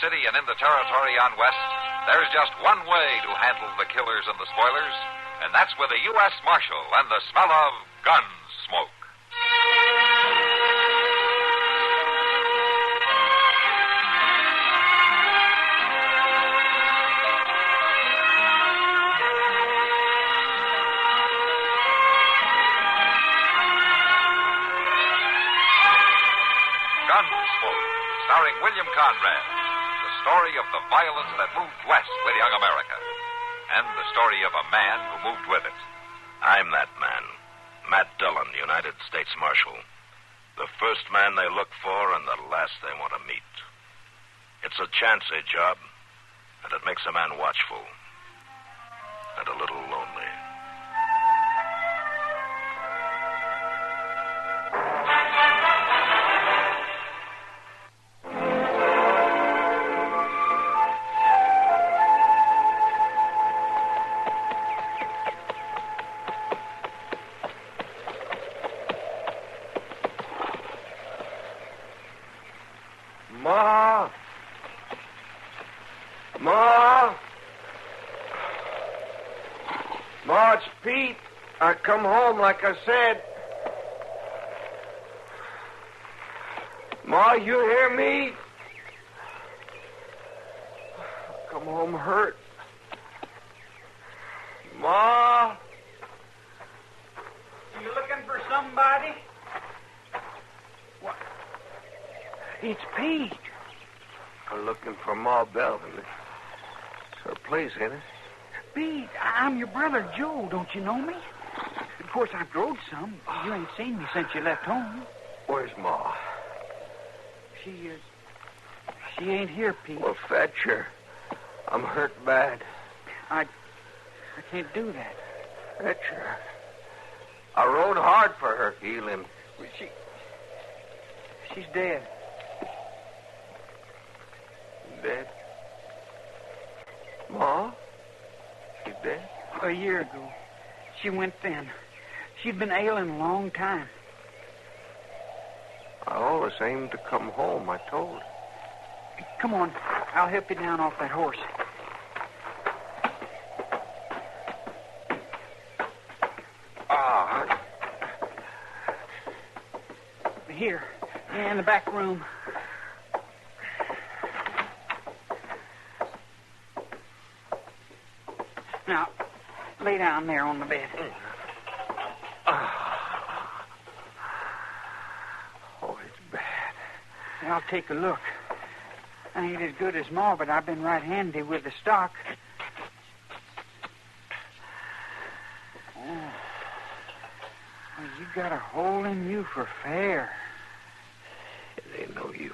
city and in the territory on West, there's just one way to handle the killers and the spoilers, and that's with a U.S. Marshal and the smell of gun smoke. Gunsmoke, starring William Conrad. The story of the violence that moved west with young America. And the story of a man who moved with it. I'm that man. Matt Dillon, United States Marshal. The first man they look for and the last they want to meet. It's a chancy job, and it makes a man watchful. And a little lonely. Ma! Ma! Ma, it's Pete. I come home like I said. Ma, you hear me? I come home hurt. Ma! You looking for somebody? What? It's Pete. I'm looking for Ma Belvin. It's her place, ain't it? Pete, I'm your brother, Joe. Don't you know me? Of course, I've growed some. You ain't seen me since you left home. Where's Ma? She ain't here, Pete. Well, fetch her. I'm hurt bad. I can't do that. Fetch her. I rode hard for her healing. She's dead. Dead? Ma? She's dead? A year ago. She went thin. She'd been ailing a long time. I always aimed to come home, I told her. Come on. I'll help you down off that horse. Here, in the back room. Now, lay down there on the bed. Oh, it's bad. I'll take a look. I ain't as good as Ma, but I've been right handy with the stock. Oh. Well, you got a hole in you for fair. It ain't no use.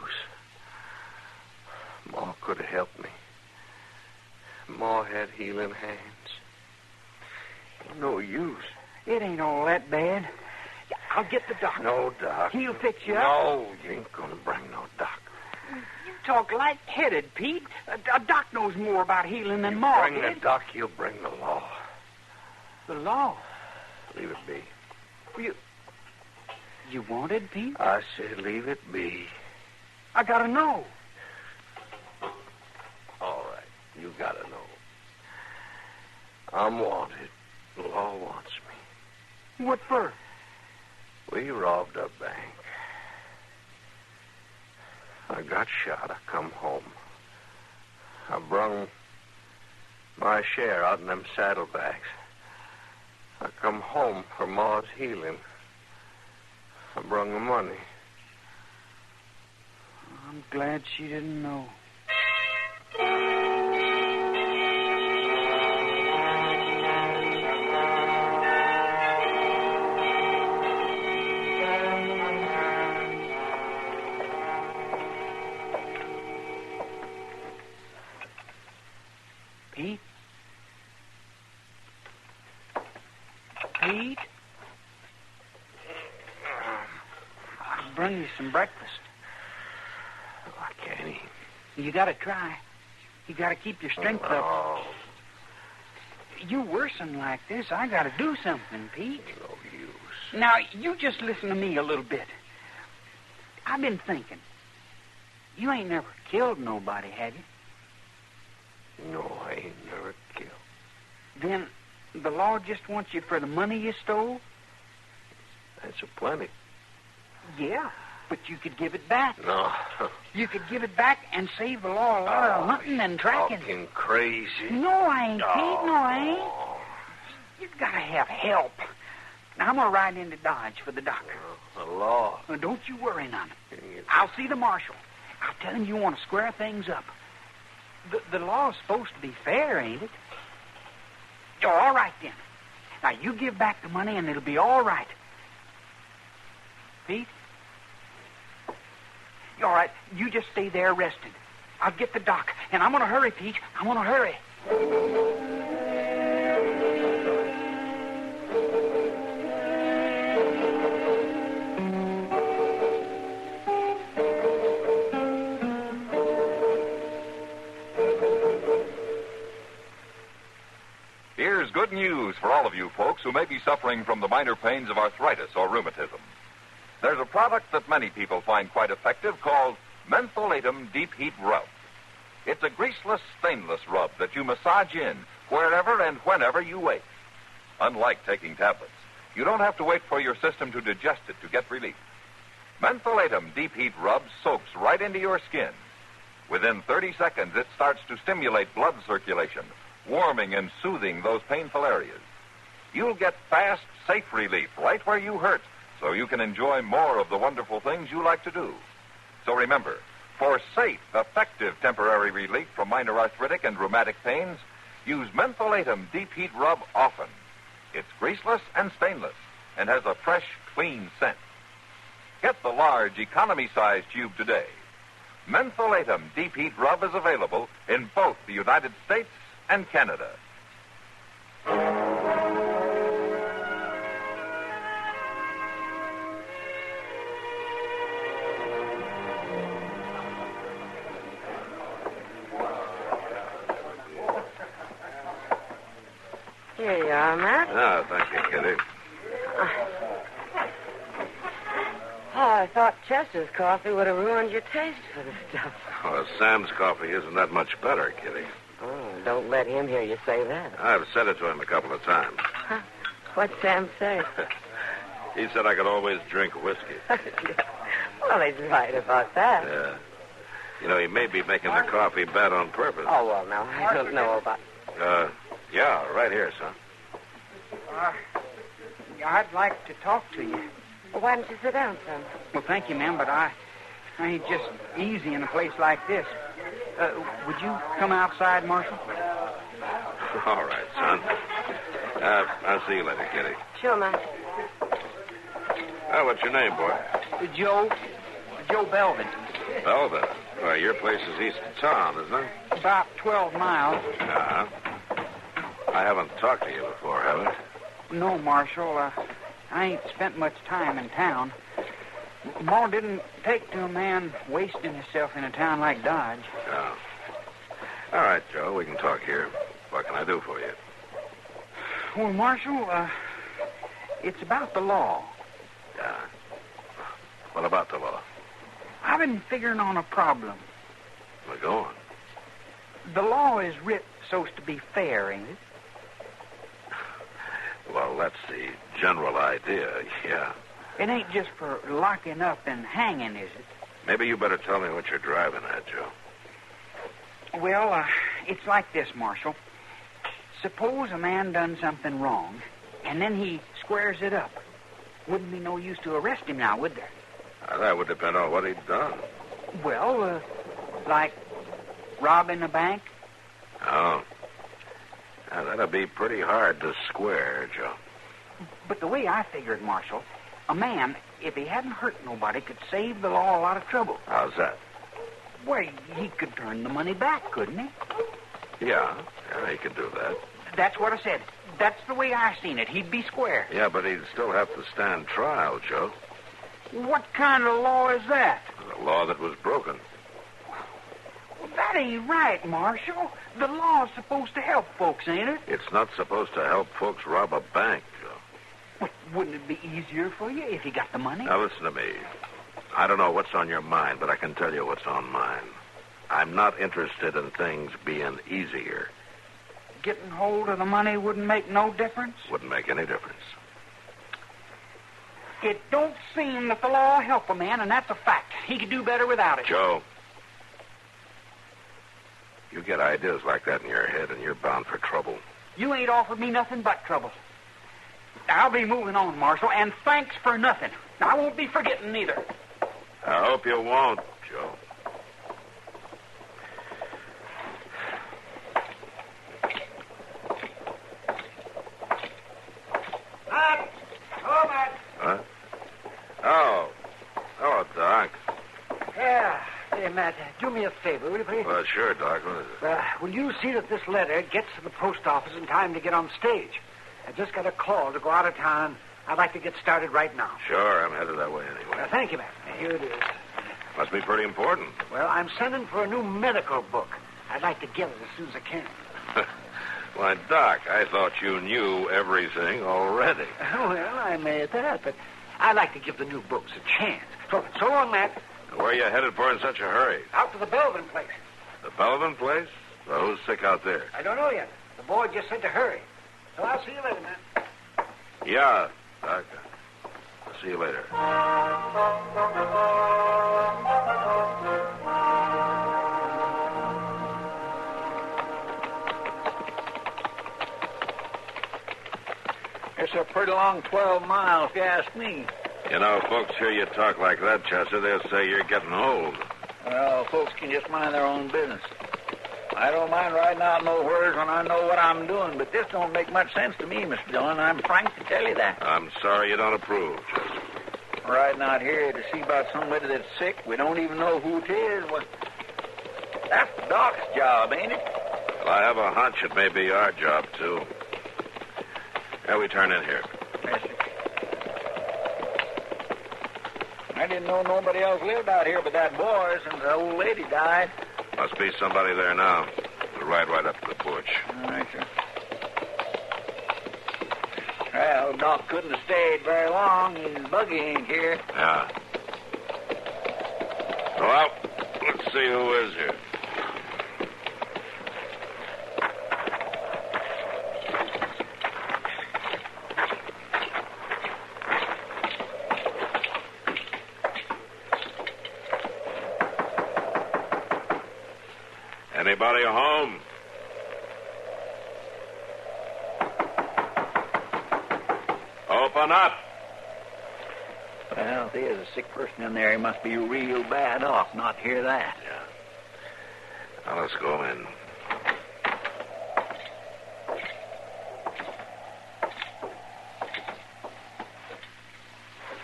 Ma could have helped me. Ma had healing hands. No use. It ain't all that bad. I'll get the doctor. No, Doc. He'll fix you up. No, you ain't gonna bring no doc. You talk light-headed, Pete. A doc knows more about healing than Ma Bring did. the doc, you'll bring the law. The law? Leave it be. You wanted, Pete? I said leave it be. I gotta know. All right, you gotta know. I'm wanted. The law wants me. What for? We robbed a bank. I got shot. I come home. I brung my share out in them saddlebags. I come home for Ma's healing. I brung the money. I'm glad she didn't know. Pete? Pete? I'll bring you some breakfast. I can't eat. You gotta try. You gotta keep your strength up. Oh, You worsen like this, I gotta do something, Pete. no use. Now, you just listen to me a little bit. I've been thinking. You ain't never killed nobody, have you? No, I ain't never killed. Then the law just wants you for the money you stole? That's a plenty. Yeah, but you could give it back. No. You could give it back and save the law a lot of hunting and tracking. Talking crazy. No, I ain't, Pete. No, I ain't. You've got to have help. Now, I'm going to ride into Dodge for the doctor. The law. Well, don't you worry none. I'll see the marshal. I'll tell him you want to square things up. The law's supposed to be fair, ain't it? Oh, all right, then. Now, you give back the money, and it'll be all right. Pete? All right, you just stay there resting. I'll get the doc, and I'm going to hurry, Pete. I'm going to hurry. Here's good news for all of you folks who may be suffering from the minor pains of arthritis or rheumatism. There's a product that many people find quite effective called Mentholatum Deep Heat Rub. It's a greaseless, stainless rub that you massage in wherever and whenever you ache. Unlike taking tablets, you don't have to wait for your system to digest it to get relief. Mentholatum Deep Heat Rub soaks right into your skin. Within 30 seconds, it starts to stimulate blood circulation, warming and soothing those painful areas. You'll get fast, safe relief right where you hurt, so you can enjoy more of the wonderful things you like to do. So remember, for safe, effective temporary relief from minor arthritic and rheumatic pains, use Mentholatum Deep Heat Rub often. It's greaseless and stainless and has a fresh, clean scent. Get the large economy-size tube today. Mentholatum Deep Heat Rub is available in both the United States and Canada. Here you are, Matt. Oh, thank you, Kitty. Oh, I thought Chester's coffee would have ruined your taste for the stuff. Oh, Sam's coffee isn't that much better, Kitty. Oh, don't let him hear you say that. I've said it to him a couple of times. Huh? What'd Sam say? He said I could always drink whiskey. Yeah. Well, he's right about that. Yeah. You know, he may be making the coffee bad on purpose. Oh, well, now, I don't know about... Yeah, right here, son. I'd like to talk to you. Why don't you sit down, son? Well, thank you, ma'am, but I ain't just easy in a place like this. Would you come outside, Marshal? All right, son. I'll see you later, Kitty. Sure, Matt. Oh, what's your name, boy? Joe Belvin. Belvin. Well, your place is east of town, isn't it? About 12 miles. Uh-huh. I haven't talked to you before, have I? No, Marshal. I ain't spent much time in town. Ma didn't take to a man wasting himself in a town like Dodge. Oh. All right, Joe, we can talk here. What can I do for you? Well, Marshal, it's about the law. Yeah. What about the law? I've been figuring on a problem. Well, go on. The law is writ so's to be fair, ain't it? Well, that's the general idea, yeah. It ain't just for locking up and hanging, is it? Maybe you better tell me what you're driving at, Joe. Well, it's like this, Marshal. Suppose a man done something wrong, and then he squares it up. Wouldn't be no use to arrest him now, would there? That would depend on what he'd done. Well, like robbing a bank? Oh. Now, that'd be pretty hard to square, Joe. But the way I figured, Marshal, a man, if he hadn't hurt nobody, could save the law a lot of trouble. How's that? Well, he could turn the money back, couldn't he? Yeah, he could do that. That's what I said. That's the way I seen it. He'd be square. Yeah, but he'd still have to stand trial, Joe. What kind of law is that? The law that was broken. Well, that ain't right, Marshal. The law's supposed to help folks, ain't it? It's not supposed to help folks rob a bank, Joe. Well, wouldn't it be easier for you if you got the money? Now, listen to me. I don't know what's on your mind, but I can tell you what's on mine. I'm not interested in things being easier. Getting hold of the money wouldn't make no difference? Wouldn't make any difference. It don't seem that the law will help a man, and that's a fact. He could do better without it. Joe, you get ideas like that in your head, and you're bound for trouble. You ain't offered me nothing but trouble. I'll be moving on, Marshal, and thanks for nothing. I won't be forgetting neither. I hope you won't, Joe. Matt! Hello, Matt. Huh? Oh. Hello, Doc. Yeah. Hey, Matt, do me a favor, will you, please? Well, sure, Doc. What is it? Will you see that this letter gets to the post office in time to get on stage? I just got a call to go out of town. I'd like to get started right now. Sure, I'm headed that way anyway. Thank you, Matt. Here it is. Must be pretty important. Well, I'm sending for a new medical book. I'd like to get it as soon as I can. Why, Doc, I thought you knew everything already. Well, I may at that, but I'd like to give the new books a chance. So long, Matt. Where are you headed for in such a hurry? Out to the Belvin place. The Belvin place? Well, who's sick out there? I don't know yet. The boy just said to hurry. So I'll see you later, Matt. Yeah, Doc. I'll see you later. It's a pretty long 12 miles, if you ask me. You know, folks hear you talk like that, Chester, they'll say you're getting old. Well, folks can just mind their own business. I don't mind riding out nowheres when I know what I'm doing, but this don't make much sense to me, Mr. Dillon. I'm frank to tell you that. I'm sorry you don't approve, Chester. Riding out here to see about somebody that's sick, we don't even know who it is. Well, that's Doc's job, ain't it? Well, I have a hunch it may be our job, too. Yeah, we turn in here. Yes, sir. I didn't know nobody else lived out here but that boy since the old lady died. Must be somebody there now. We'll ride right up to the porch. All right, sir. Well, Doc couldn't have stayed very long. His buggy ain't here. Yeah. Well, let's see who is here. Anybody home? Open up. Well, if there's a sick person in there, he must be real bad off not to hear that. Yeah. Now, let's go in.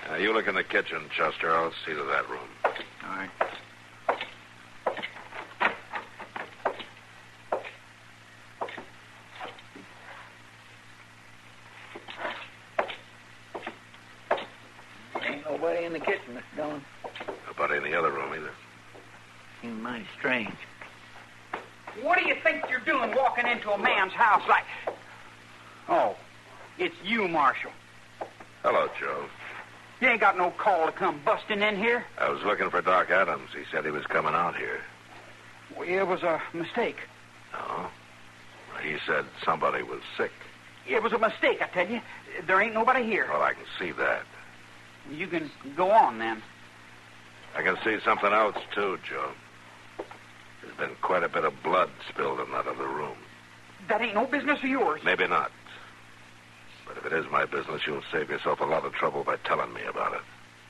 Now, you look in the kitchen, Chester. I'll see to that room. All right. Ain't nobody in the kitchen, Mr. Dillon. Nobody in the other room either. Seems mighty strange. What do you think you're doing walking into a man's house like... Oh, it's you, Marshal. Hello, Joe. You ain't got no call to come busting in here. I was looking for Doc Adams. He said he was coming out here. Well, it was a mistake. No? He said somebody was sick. It was a mistake, I tell you. There ain't nobody here. Well, I can see that. You can go on, then. I can see something else, too, Joe. There's been quite a bit of blood spilled in that other room. That ain't no business of yours. Maybe not. But if it is my business, you'll save yourself a lot of trouble by telling me about it.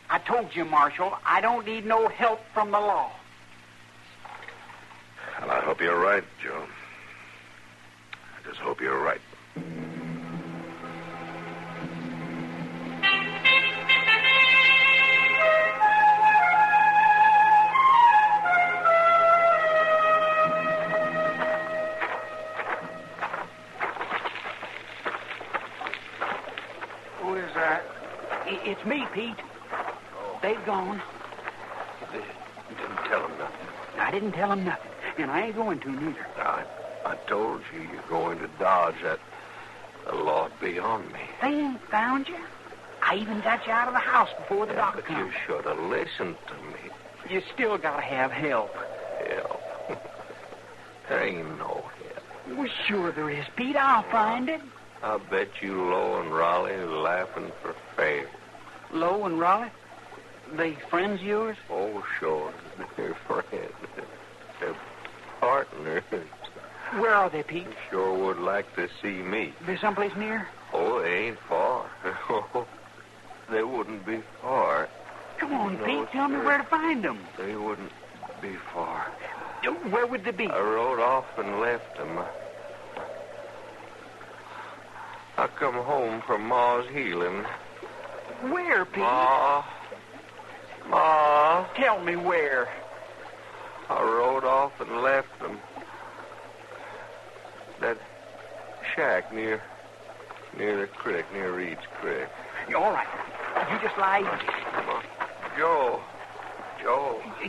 I told you, Marshal, I don't need no help from the law. And I hope you're right, Joe. I just hope you're right. Who is that? It's me, Pete. They've gone. You didn't tell him nothing. I didn't tell them nothing, and I ain't going to neither. I told you you're going to Dodge. That the law'd be on me. They ain't found you. I even got you out of the house before the doctor But comes. you should have listened to me. You still got to have help. Help. There ain't no help. Well, sure there is, Pete. I'll find it. I bet you Lo and Raleigh are laughing for fair. Lo and Raleigh? They friends of yours? Oh, sure. They're friends. They're partners. Where are they, Pete? Sure would like to see me. They're someplace near? Oh, they ain't far. They wouldn't be far. Come on, No, Pete. Tell me sir. where to find them. They wouldn't be far. Where would they be? I rode off and left them. I come home from Ma's healing. Where, Pete? Ma, Tell me where. I rode off and left them. That shack near the creek, near Reed's Creek. All right. You just lie easy. Joe,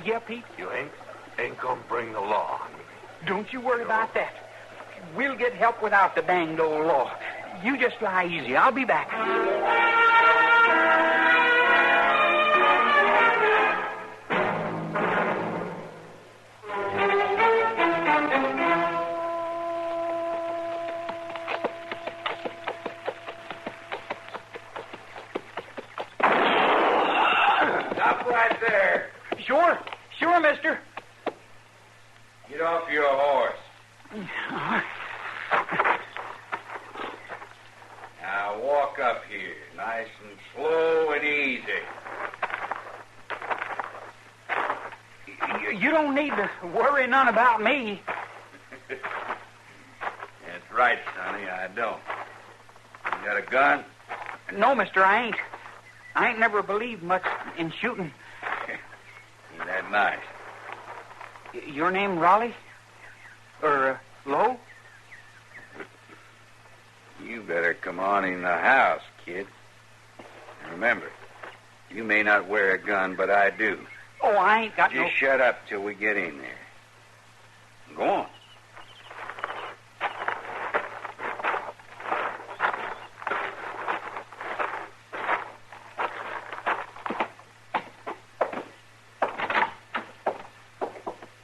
Yeah, Pete? you ain't gonna bring the law on me. Don't you worry about that. We'll get help without the danged old law. You just lie easy. I'll be back. Stop right there. Sure, mister. Get off your horse. Now walk up here, nice and slow and easy. You don't need to worry none about me. That's right, Sonny, I don't. You got a gun? No, mister, I ain't. I ain't never believed much in shooting. Ain't that nice? Your name Raleigh? Or, Lo? You better come on in the house, kid. And remember, you may not wear a gun, but I do. Oh, I ain't got no... Just shut up till we get in there. Go on.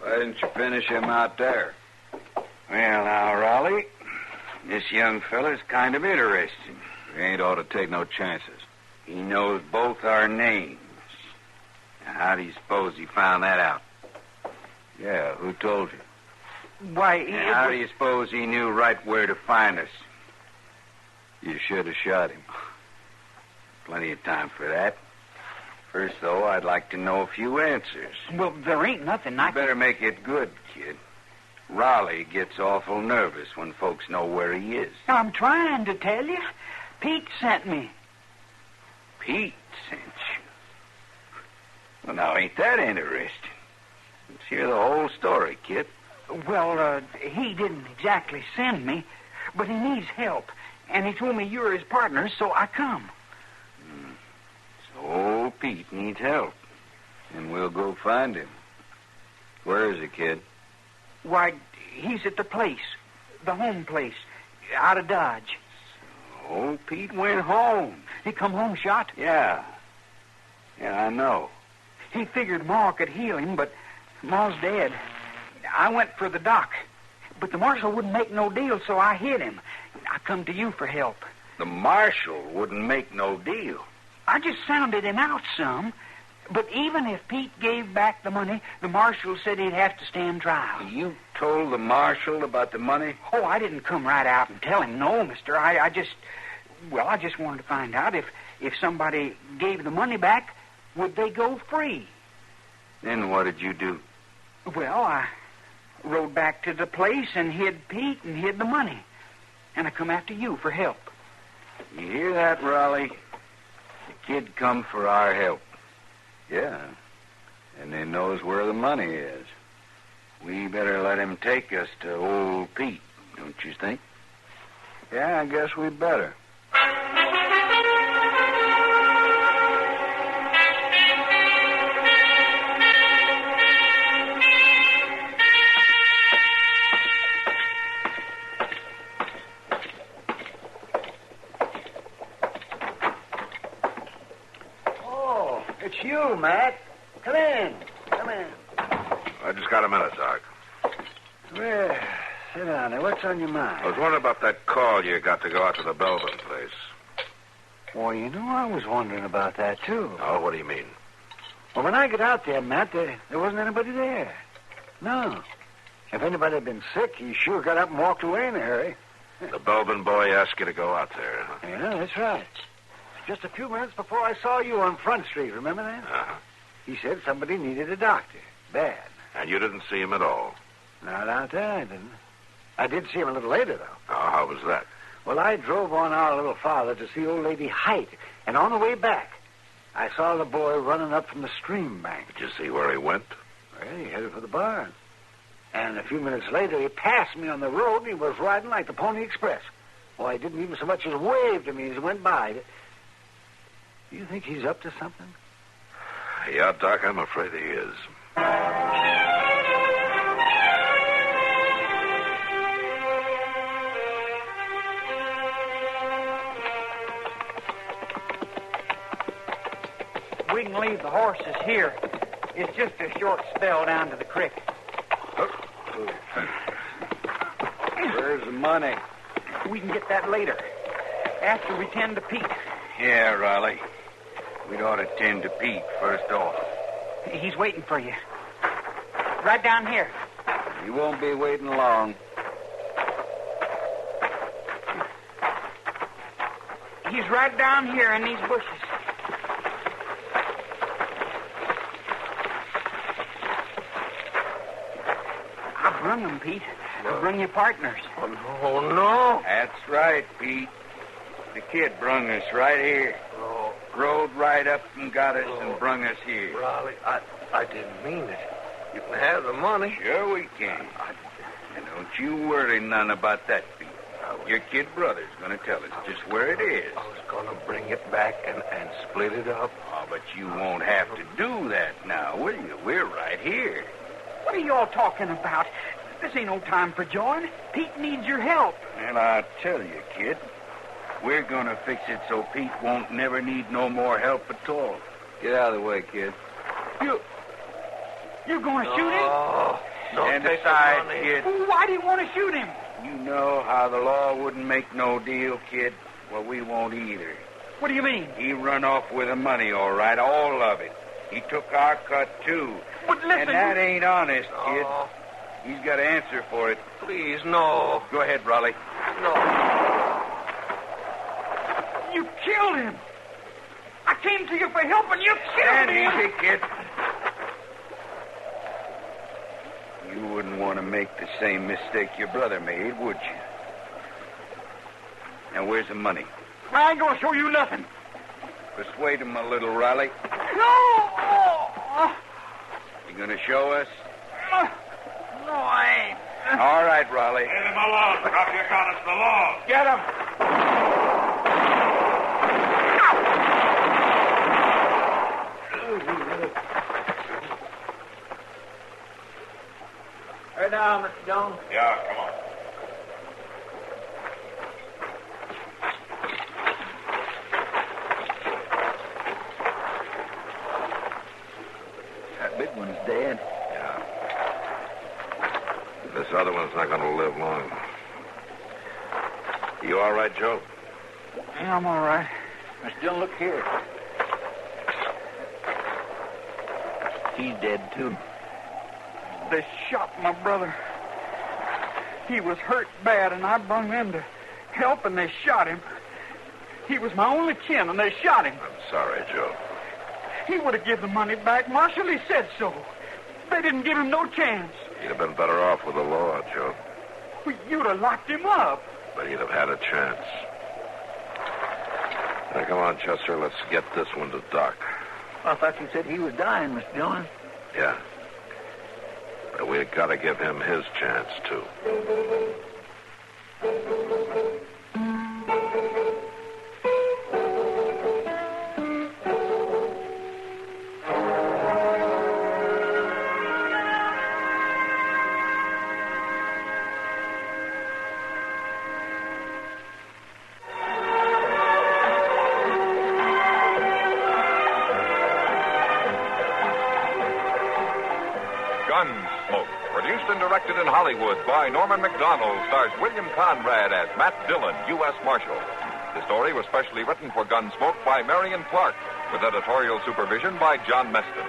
Why didn't you finish him out there? Well, now, Raleigh, this young fella's kind of interesting. We ain't ought to take no chances. He knows both our names. Now, how do you suppose he found that out? Yeah, who told you? Why, And how do you suppose he knew right where to find us? You should have shot him. Plenty of time for that. First, though, I'd like to know a few answers. Well, there ain't nothing I You better make it good, kid. Raleigh gets awful nervous when folks know where he is. I'm trying to tell you. Pete sent me. Pete sent you. Well, now, ain't that interesting? Let's hear the whole story, kid. Well, he didn't exactly send me, but he needs help. And he told me you're his partner, so I come. So Pete needs help. And we'll go find him. Where is he, kid? Why, he's at the place. The home place. Out of Dodge. Oh, Pete went home. He come home shot. Yeah. Yeah, I know. He figured Ma could heal him, but Ma's dead. I went for the doc, but the marshal wouldn't make no deal, so I hid him. I come to you for help. The marshal wouldn't make no deal. I just sounded him out some, but even if Pete gave back the money, the marshal said he'd have to stand trial. You told the marshal about the money? Oh, I didn't come right out and tell him, no, mister. I just wanted to find out if somebody gave the money back, would they go free? Then what did you do? Well, I rode back to the place and hid Pete and hid the money. And I come after you for help. You hear that, Raleigh? The kid come for our help. Yeah. And he knows where the money is. We better let him take us to old Pete, don't you think? Yeah, I guess we better. it's you, Matt. Come in. Come in. I just got a minute, Doc. Well, sit down there. What's on your mind? I was wondering about that call you got to go out to the Belvin place. Well, I was wondering about that, too. Oh, what do you mean? Well, when I got out there, Matt, there wasn't anybody there. No. If anybody had been sick, he sure got up and walked away in a hurry. The Belvin boy asked you to go out there, huh? Yeah, that's right. Just a few minutes before I saw you on Front Street, remember that? Uh-huh. He said somebody needed a doctor. Bad. And you didn't see him at all? Not out there, I didn't. I did see him a little later, though. Oh, how was that? Well, I drove on our little father to see old lady Height, and on the way back, I saw the boy running up from the stream bank. Did you see where he went? Well, he headed for the barn. And a few minutes later, he passed me on the road, and he was riding like the Pony Express. Why, he didn't even so much as wave to me as he went by. Do you think he's up to something? Yeah, Doc, I'm afraid he is. We can leave the horses here. It's just a short spell down to the creek. Where's the money? We can get that later, after we tend to Pete. Yeah, Riley. We'd ought to tend to Pete first off. He's waiting for you. Right down here. You won't be waiting long. He's right down here in these bushes. I brung him, Pete. I brung you partners. Oh, no. That's right, Pete. The kid brung us right here. Oh, Rode right up and got us and brung us here. Riley, I didn't mean it. You can have the money. Sure we can. And don't you worry none about that, Pete. Your kid brother's going to tell us just where it is. I was going to bring it back and split it up. Oh, but you won't have to do that now, will you? We're right here. What are you all talking about? This ain't no time for jawing. Pete needs your help. Well, I'll tell you, kid. We're going to fix it so Pete won't never need no more help at all. Get out of the way, kid. You're going to shoot him? Oh, don't Stand take aside, the money. kid. Why do you want to shoot him? You know how the law wouldn't make no deal, kid. Well, we won't either. What do you mean? He run off with the money, all right, all of it. He took our cut, too. But listen... And that ain't honest, kid. Oh, He's got to answer for it. please, no. Go ahead, Raleigh. No. You killed him. I came to you for help, and you killed Stand him. easy, kid. You wouldn't want to make the same mistake your brother made, would you? Now, where's the money? I ain't going to show you nothing. Persuade him a little, Raleigh. No! You going to show us? No, I ain't. All right, Raleigh. Leave him alone. Drop your gun. It's the law. Get him. Right now, Mr. Jones. Yeah, come on. That big one's dead. Yeah. This other one's not going to live long. You all right, Joe? Yeah, I'm all right. Mr. Jones, look here. He's dead, too. They shot my brother. He was hurt bad, and I brung them to help, and they shot him. He was my only kin, and they shot him. I'm sorry, Joe. He would have given the money back. Marshal, he said so. They didn't give him no chance. He'd have been better off with the law, Joe. Well, you'd have locked him up. But he'd have had a chance. Now, come on, Chester. Let's get this one to Doc. I thought you said he was dying, Mr. Jones. Yeah. But we've got to give him his chance, too. Produced and directed in Hollywood by Norman Macdonald, stars William Conrad as Matt Dillon, U.S. Marshal. The story was specially written for Gunsmoke by Marion Clark, with editorial supervision by John Meston.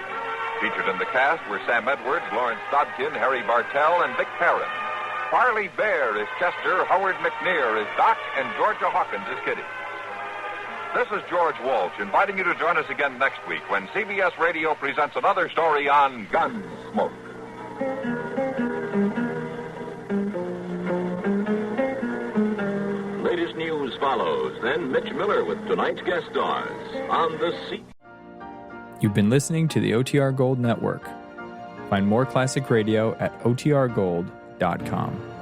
Featured in the cast were Sam Edwards, Lawrence Dodkin, Harry Bartell, and Vic Perrin. Farley Bear is Chester, Howard McNear is Doc, and Georgia Hawkins is Kitty. This is George Walsh inviting you to join us again next week when CBS Radio presents another story on Gunsmoke. Latest news follows, then Mitch Miller with tonight's guest stars on the Sea. You've been listening to the OTR Gold Network. Find more classic radio at otrgold.com.